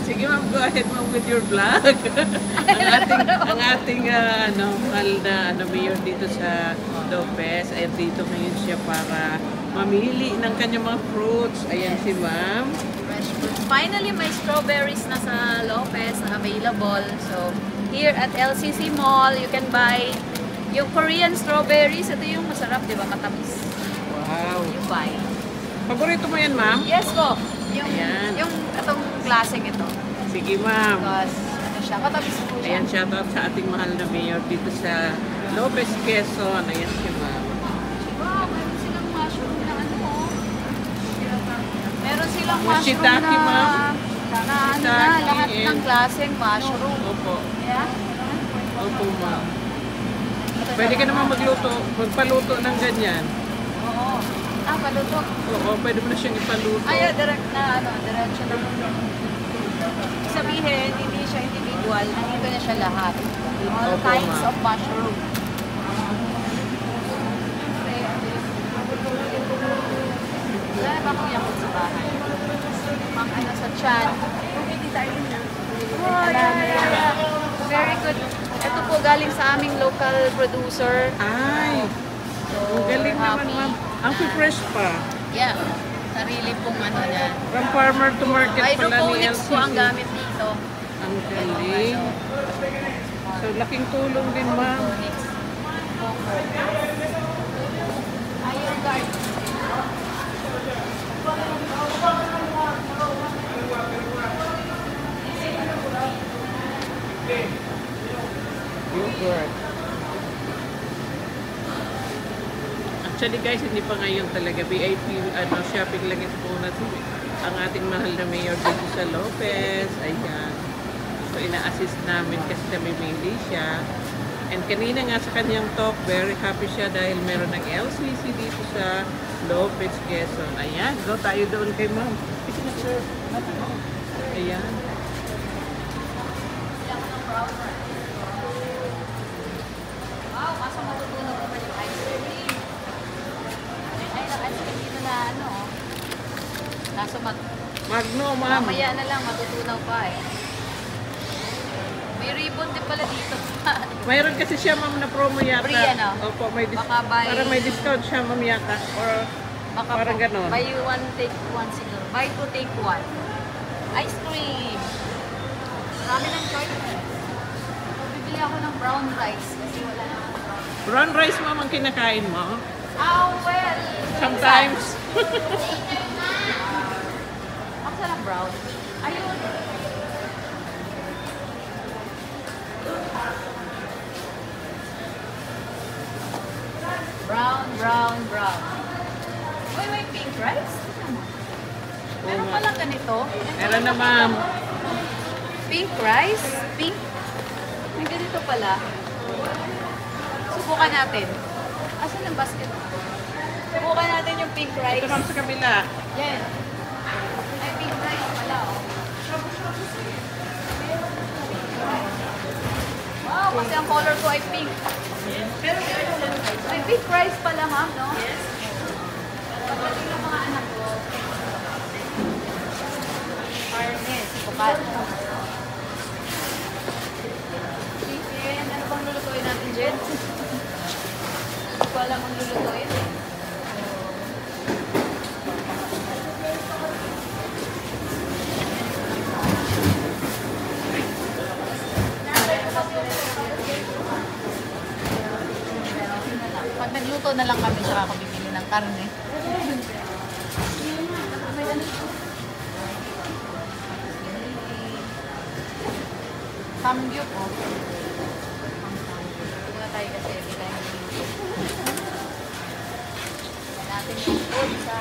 Sige ma'am, go ahead ma'am with your vlog. ang ating mahal na mayor dito sa Lopez ay dito ngayon siya para mamili ng kanyang mga fruits. Ayan si ma'am. Fresh fruits. Finally, may strawberries na sa Lopez na available. So, here at LCC Mall, you can buy yung Korean strawberries. Ito yung masarap, di ba? Matamis. Wow. You buy. Paborito mo yan ma'am? Yes po. Ayan. Yung itong klaseng ito. Sige ma'am. Because, ano siya, matamis po siya. Ayan, shoutout sa ating mahal na mayor dito sa Lopez, Quezon. Ayan si ma'am. Wow, meron silang mushroom na ano. Meron silang mushroom Shiitake, ma'am. na lahat ng klaseng mushroom. Opo. Yeah? Opo ma'am. Pwede ka naman magpaluto ng ganyan. Oo. Ah, paluto. Oo, pwede mo na siyang ipaluto. Ay, direct na, diretso na. Sabihin, hindi siya individual. Nandito na siya lahat. All Opo, kinds ma'am. of mushroom. Wala na ba akong yakot sa bahay? Pang ano sa chan. Oh, yeah. Very good. Ito po galing sa aming local producer. Ay, So, ang galing naman happy. ma'am. Ang fresh pa. Yeah. Sarili pong ano yan. From farmer to market pala ni Hydroponics po ang LCC. gamit dito. Ang galing. So, laking tulong din ma'am. Hydroponics. Ayun, guard. Yogurt. Actually guys, hindi pa ngayon talaga VIP shopping lang ito po natin. Ang ating mahal na mayor dito sa Lopez. Ayan. So ina-assist namin kasi namimili siya. And kanina nga sa kanyang talk, very happy siya dahil meron ng LCC dito sa Lopez, Quezon. Ayan, go tayo doon kay ma'am. Sige na sir. Ayan. Wow, kaso matutunog naman yung ice cream. Ay, ang ice cream dito na ano. Kaso Magno, ma'am. mamaya na lang matutunaw pa eh. May ribbon din pala dito. Mayroon kasi siya ma'am na promo yata. Free, ano? Opo, may Baka buy- parang may discount siya ma'am yata. Or Baka parang po, ganon. buy one, take one siguro. Buy two, take one. Ice cream. Marami ng choice. Bibili ako ng brown rice kasi wala na akong brown rice. Brown rice ma'am ang kinakain mo? Oh, well. Sometimes. Ako sa lang brown. Ayun. Brown, brown, brown. Uy, may pink rice? Meron Oo, palang ganito. Meron na ma'am. Pink rice? Pink? May ganito pala. Subukan natin. Asan ang basket? Subukan natin yung pink Ito rice. ma'am sa kabila. Yan. Ay, pink rice pala, oh. Wow, kasi ang color ko ay pink. May pink rice pala, ma'am, no? Yes. Pagdating ng mga anak ko, Arnes, bukat. Chicken, ano bang lulutuin natin, Jen? Hindi ko alam ang lulutuin. Pag nagluto na lang kami, saka ako bibili ng karne. Samgyup, oh. Ito na tayo kasi every time niluluto. Natin yung food sa